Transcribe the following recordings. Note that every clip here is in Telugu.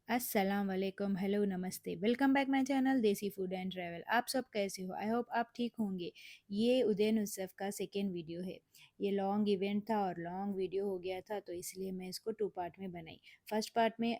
अस्सलाम वालेकुम, हेलो, नमस्ते। वेलकम बैक माय चैनल देसी फूड एंड ट्रैवल। आप सब कैसे हो? आई होप आप ठीक होंगे। ये उदयन उत्सव का सेकेंड वीडियो है। ये लॉन्ग इवेंट था और लॉन्ग वीडियो हो गया था, तो इसलिए मैं इसको टू पार्ट में बनाई। फर्स्ट पार्ट में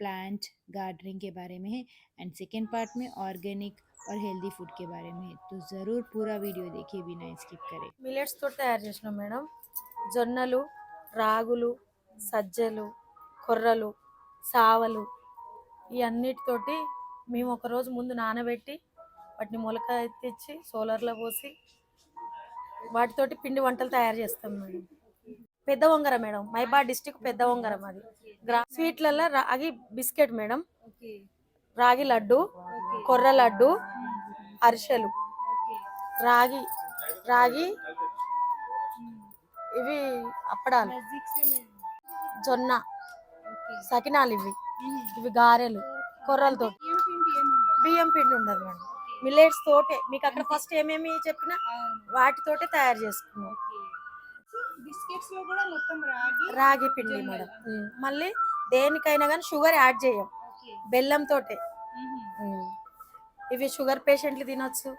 प्लांट गार्डनिंग के बारे में है एंड सेकेंड पार्ट में ऑर्गेनिक और हेल्दी फूड के बारे में है। तो ज़रूर पूरा वीडियो देखिए बिना स्किप करे। మిల్లెట్స్ తోటి తయారు చేసినాం మేడం. జొన్నలు, రాగులు, సజ్జలు, కొర్రలు, సావలు ఈ అన్నిటితోటి మేము ఒక రోజు ముందు నానబెట్టి వాటిని మొలక ఎత్తిచ్చి సోలర్లో పోసి వాటితోటి పిండి వంటలు తయారు చేస్తాం మేడం. పెద్ద వంగర మేడం, మైబాద్ డిస్టిక్ పెద్ద వంగరం అది. స్వీట్లలో రాగి బిస్కెట్ మేడం, రాగి లడ్డు, కొర్ర లడ్డు, అరిసెలు, రాగి రాగి ఇవి అప్పడాలు, జొన్న సకినాలు, ఇవి ఇవి గారెలు కొర్రలతో. బియ్యం పిండి ఉండదు మేడం, మిల్లెట్స్ తోటే. మీకు అక్కడ ఫస్ట్ ఏమేమి చెప్పినా వాటితోటే తయారు చేసుకున్నాం. బిస్కెట్స్ లో కూడా మొత్తం రాగి పిండి మేడం. మళ్ళీ దేనికైనా కానీ షుగర్ యాడ్ చేయం, బెల్లం తోటే. ఇవి షుగర్ పేషెంట్లు తినొచ్చు.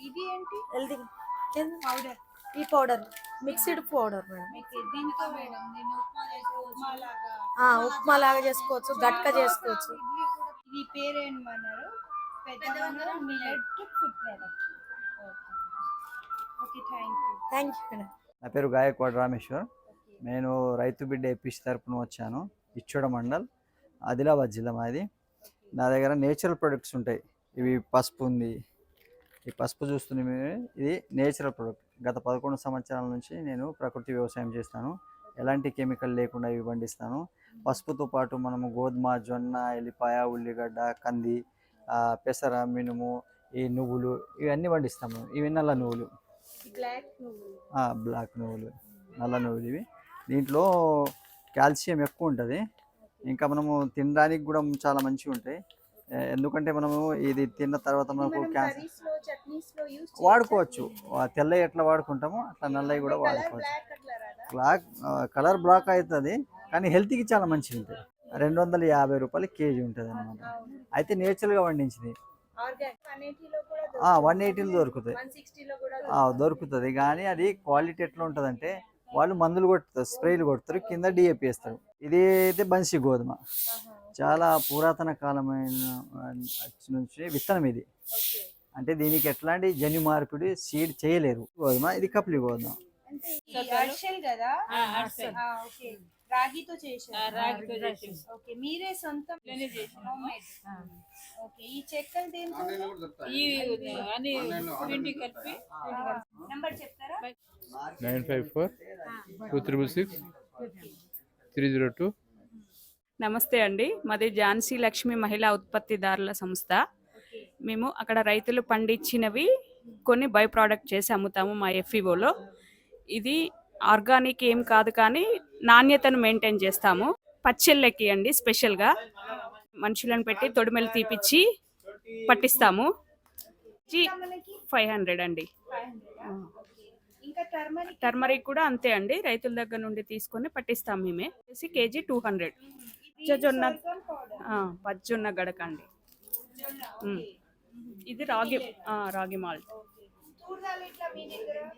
ఇది ఏంటి? Healthy powder. ఈ powder mixed powder madam. Upma లాగా చేసుకోవచ్చు, గట్క చేసుకోవచ్చు. ఇది పేరేమన్నారు? Peddavangara millet food product. Okay, thank you madam. నా పేరు గాయకవాడ రామేశ్వర్. నేను రైతు బిడ్డ ఏపీసీ తరపున వచ్చాను. ఇచ్చోడ మండల్, ఆదిలాబాద్ జిల్లా మాది. నా దగ్గర నేచురల్ ప్రొడక్ట్స్ ఉంటాయి. ఇవి పసుపు ఉంది, ఈ పసుపు చూస్తుంది ఇది నేచురల్ ప్రొడక్ట్. గత 11 సంవత్సరాల నుంచి నేను ప్రకృతి వ్యవసాయం చేస్తాను. ఎలాంటి కెమికల్ లేకుండా ఇవి పండిస్తాను. పసుపుతో పాటు మనము గోధుమ, జొన్న, ఎల్లిపాయ, ఉల్లిగడ్డ, కంది, పెసర, మినుము, ఈ నువ్వులు ఇవన్నీ పండిస్తాము. ఇవి నల్ల నువ్వులు, బ్లాక్ నువ్వులు, నల్ల నువ్వులు. ఇవి దీంట్లో కాల్షియం ఎక్కువ ఉంటుంది. ఇంకా మనము తినడానికి కూడా చాలా మంచిగా ఉంటాయి. ఎందుకంటే మనము ఇది తిన్న తర్వాత మనకు క్యాన్సర్ వాడుకోవచ్చు. తెల్లవి ఎట్లా వాడుకుంటామో అట్లా నల్లవి కూడా వాడుకోవచ్చు. కలర్ బ్లాక్ అవుతుంది, కానీ హెల్త్కి చాలా మంచిగా ఉంటుంది. 250 రూపాయలు కేజీ ఉంటుంది అనమాట. అయితే నేచురల్గా పండించింది 180లో దొరుకుతాయి. దొరుకుతుంది, కానీ అది క్వాలిటీ ఎట్లా ఉంటుంది అంటే వాళ్ళు మందులు కొట్టుతారు, స్ప్రేలు కొడతారు, కింద డిఏపి వేస్తారు. ఇది అయితే బన్సీ గోధుమ, చాలా పురాతన కాలమైన నుంచి విత్తనం ఇది. అంటే దీనికి ఎట్లాంటి జన్యు మార్పిడి సీడ్ చేయలేరు. గోధుమ ఇది కప్లి గోధుమ. రాగితో చేశారు. ఓకే, మీరే సొంతం ఓకే. ఈ చెక్కలు దేంతో? నంబర్ చెప్తారా? 954-266-302. నమస్తే అండి, మాది ఝాన్సీ లక్ష్మి మహిళా ఉత్పత్తిదారుల సంస్థ. మేము అక్కడ రైతులు పండించినవి కొన్ని బై ప్రోడక్ట్ చేసి అమ్ముతాము మా ఎఫ్ఈఓలో. ఇది ఆర్గానిక్ ఏం కాదు, కానీ నాణ్యతను మెయింటైన్ చేస్తాము. పచ్చెళ్ళకి అండి స్పెషల్గా మనుషులను పెట్టి తొడిమెలు తీపిచ్చి పట్టిస్తాము. 500 అండి. టర్మరిక్ కూడా అంతే అండి, రైతుల దగ్గర నుండి తీసుకొని పట్టిస్తాం మేమే. కేజీ 200. జొన్న పచ్చజొన్న గడక అండి. ఇది రాగి మాల్ట్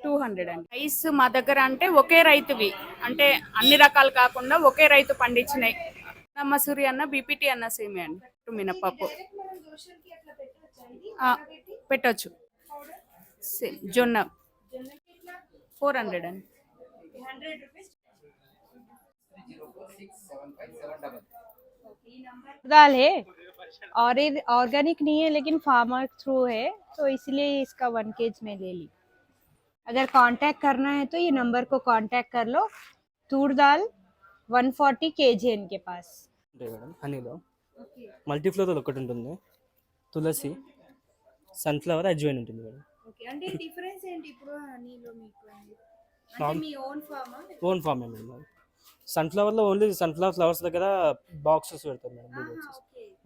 200 అండి. రైస్ మా దగ్గర అంటే ఒకే రైతువి, అంటే అన్ని రకాలు కాకుండా ఒకే రైతు పండించినాయి. మసూరి అన్న, బీపీటీ అన్న సేమే అండి. మినపప్పు పెట్టచ్చు. జొన్న 400 అండి. दाल है और ये ऑर्गेनिक नहीं है, लेकिन फार्मर थ्रू है, तो इसलिए इसका 1 kg में ले ली. अगर कांटेक्ट करना है तो ये नंबर को कांटेक्ट कर लो. तूर दाल 140 kg है इनके पास. మేడం హనీలో మల్టీఫ్లోర్ ఒకటి ఉంటుంది, తులసి, సన్ఫ్లవర్, అజ్వైన్ ఉంటుంది మేడం. అంటే డిఫరెన్స్ ఏంటి ఇప్పుడు హనీలో మీకు? Own farm madam. సన్ఫ్లవర్లో ఓన్లీ సన్ఫ్లవర్ ఫ్లవర్స్ దగ్గర బాక్సెస్ పెడతారు మేడం,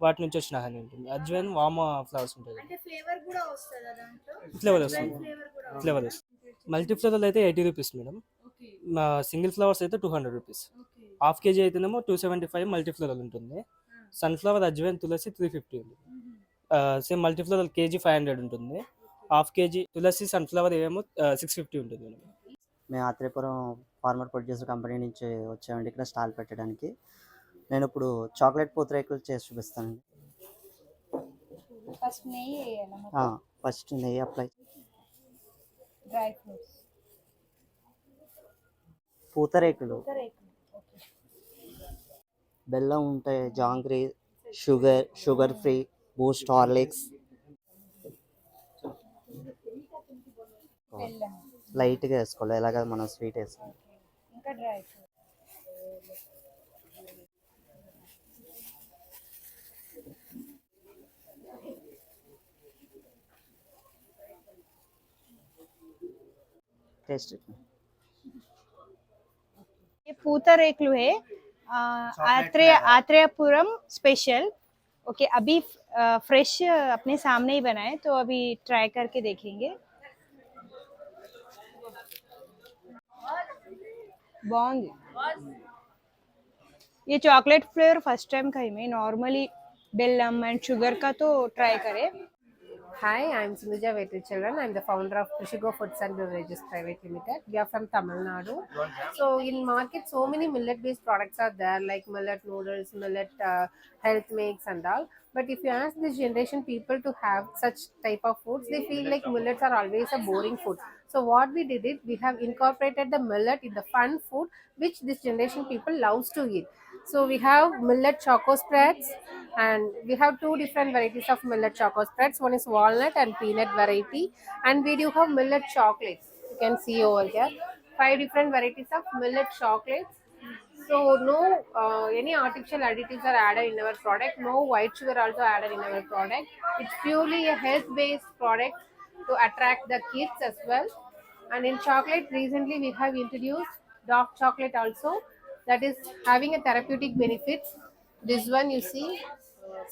వాటి నుంచి వచ్చిన హనీ ఉంటుంది. అజ్వైన్ వామ ఫ్లవర్స్ ఉంటుంది. ఫ్లేవర్ వస్తుంది. మల్టీఫ్లవర్లో అయితే 80 రూపీస్ మేడం. సింగిల్ ఫ్లవర్స్ అయితే 200 రూపీస్. హాఫ్ కేజీ అయితేనేమో 275 మల్టీఫ్లవర్ ఉంటుంది. సన్‌ఫ్లవర్, అజ్వైన్, తులసి 350 ఉంది. సేమ్ మల్టీఫ్లవర్ కేజీ 500 ఉంటుంది. హాఫ్ కేజీ తులసి, సన్‌ఫ్లవర్ ఏమో 650 ఉంటుంది మేడం. మేము ఆత్రేయపురం ఫార్మర్ ప్రొడ్యూసర్ కంపెనీ నుంచి వచ్చామండి ఇక్కడ స్టాల్ పెట్టడానికి. నేను ఇప్పుడు చాక్లెట్ పూతరేకులు చేసి చూపిస్తానండి. फर्स्ट नहीं है ये ना ఫస్ట్ నెయ్యి అప్లై, ड्राई फ्रूट्स పూతరేకులు బెల్లం ఉంటాయి, jangri, sugar free, Boost, Horlicks, లైట్గా వేసుకోవాలి, ఎలాగ మనం స్వీట్ వేసుకోవాలి. इनका ड्राई फ्रूट టేస్ట్ ये पूतरेकुलु है आत्रेयपुरम स्पेशल। ओके, अभी फ्रेश अपने सामने ही बनाए तो अभी ट्राई करके देखेंगे। बाउंड ये चॉकलेट फ्लेवर फर्स्ट टाइम खाई मैं। नॉर्मली बेल्लम एंड शुगर का तो ट्राई करें। Hi, I'm Sinuja Vetricharan. I'm the founder of Prishigo Foods and Beverages Private Limited. We are from Tamil Nadu. So in market, so many millet-based products are there, like millet noodles, millet health makes and all. But if you ask this generation people to have such type of foods, they feel like millets are always a boring food. So what we did it, we have incorporated the millet in the fun food, which this generation people loves to eat. So we have millet choco spreads, and we have two different varieties of millet choco spreads. One is walnut and peanut variety, and we do have millet chocolates. You can see over here 5 different varieties of millet chocolates. So no any artificial additives are added in our product. No white sugar also added in our product. It's purely a health-based product to attract the kids as well. And in chocolate, recently we have introduced dark chocolate also, that is having a therapeutic benefits. This one you see.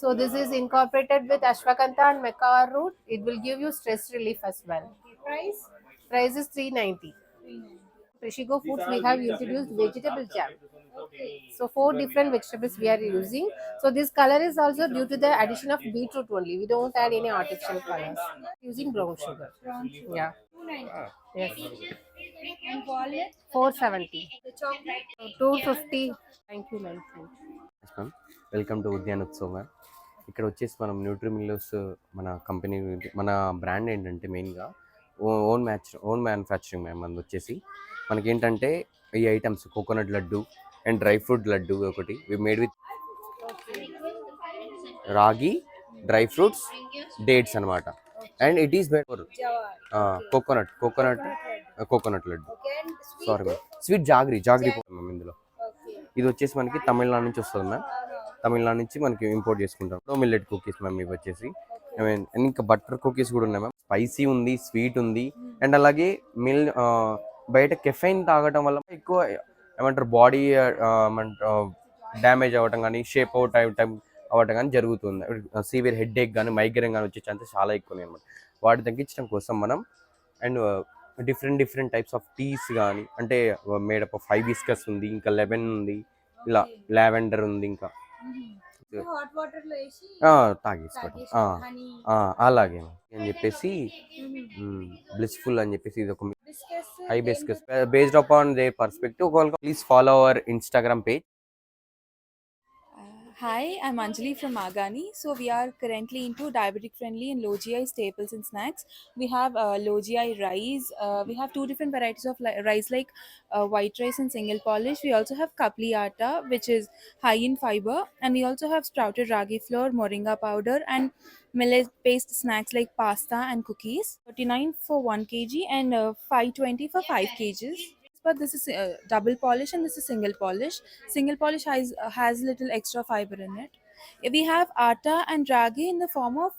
So this is incorporated with ashwagandha and maca root. It will give you stress relief as well. Price is 390. Prishigo Foods, we have introduced vegetable jam. So 4 different vegetables we are using. So this color is also due to the addition of beetroot only. We don't add any artificial colors. Using brown sugar. Yeah. Yes. And walnut 470. the chocolate 250. Thank you, Life. Ma'am, welcome to Udyan Utsav ma'am. ఇక్కడ వచ్చేసి మనం న్యూట్రీ మిల్లర్స్ మన కంపెనీ మన బ్రాండ్ ఏంటంటే మెయిన్గా ఓన్ మ్యానుఫ్యాక్చరింగ్ మ్యామ్. అది వచ్చేసి మనకేంటంటే ఈ items coconut laddu and dry fruit laddu ఒకటి మేడ్ విత్ రాగి, డ్రై ఫ్రూట్స్, డేట్స్ అనమాట. And it is made for coconut laddu. Sorry ma'am, sweet jaggery ma'am. ఇందులో ఇది వచ్చేసి మనకి తమిళనాడు నుంచి వస్తుంది మ్యామ్. తమిళనాడు నుంచి మనకి ఇంపోర్ట్ చేసుకుంటాం. మిల్లెట్ కుకీస్ మ్యామ్ ఇవి వచ్చేసి. ఇంకా బటర్ కుకీస్ కూడా ఉన్నాయి మ్యామ్. స్పైసీ ఉంది, స్వీట్ ఉంది, అండ్ అలాగే బయట కెఫైన్ తాగటం వల్ల ఎక్కువ ఏమంటారు బాడీ డ్యామేజ్ అవ్వటం కానీ, షేప్ అవుట్ అవ్వటం కానీ జరుగుతుంది. సివియర్ హెడ్ఏక్ కానీ, మైగ్రేన్ కానీ వచ్చే ఛాన్సెస్ చాలా ఎక్కువ ఉన్నాయి అనమాట. వాటి తగ్గించడం కోసం మనం and different types of teas కానీ, అంటే మేడప్ ఆఫ్ హైబిస్కస్ ఉంది, ఇంకా లెమన్ ఉంది, ఇలా లావెండర్ ఉంది, ఇంకా హాట్ వాటర్ లో వేసి తాగేసుకోవటం అలాగే అని చెప్పేసి బ్లిస్ఫుల్ అని చెప్పేసి ఇది ఒక hibiscus based upon they perspective. Please follow our Instagram page. Hi, I'm Anjali from Magani. So we are currently into diabetic friendly and low GI staples and snacks. We have low GI rice. We have 2 different varieties of rice, like white rice and single polish. We also have kapli atta, which is high in fiber, and we also have sprouted ragi flour, moringa powder, and millet based snacks like pasta and cookies. 39 for 1 kg and 520 for 5 kgs. But this is double polish and this is single polish. Single polish has little extra fiber in it. We have atta and ragi in the form of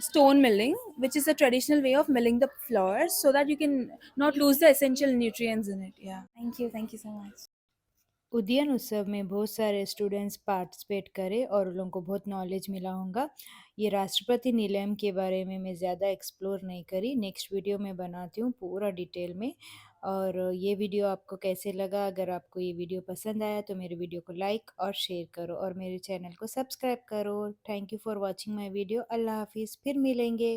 stone milling, which is a traditional way of milling the flour so that you can not lose the essential nutrients in it. Yeah, thank you so much. उद्यान उत्सव में बहुत सारे स्टूडेंट्स पार्टिसिपेट करे और उन लोगों को बहुत नॉलेज मिला होगा। ये राष्ट्रपति निलयम के बारे में मैं ज़्यादा एक्सप्लोर नहीं करी, नेक्स्ट वीडियो में बनाती हूँ पूरा डिटेल में। और ये वीडियो आपको कैसे लगा? अगर आपको ये वीडियो पसंद आया तो मेरे वीडियो को लाइक और शेयर करो और मेरे चैनल को सब्सक्राइब करो। Thank you for watching my video. अल्लाह हाफ़िज़, फिर मिलेंगे।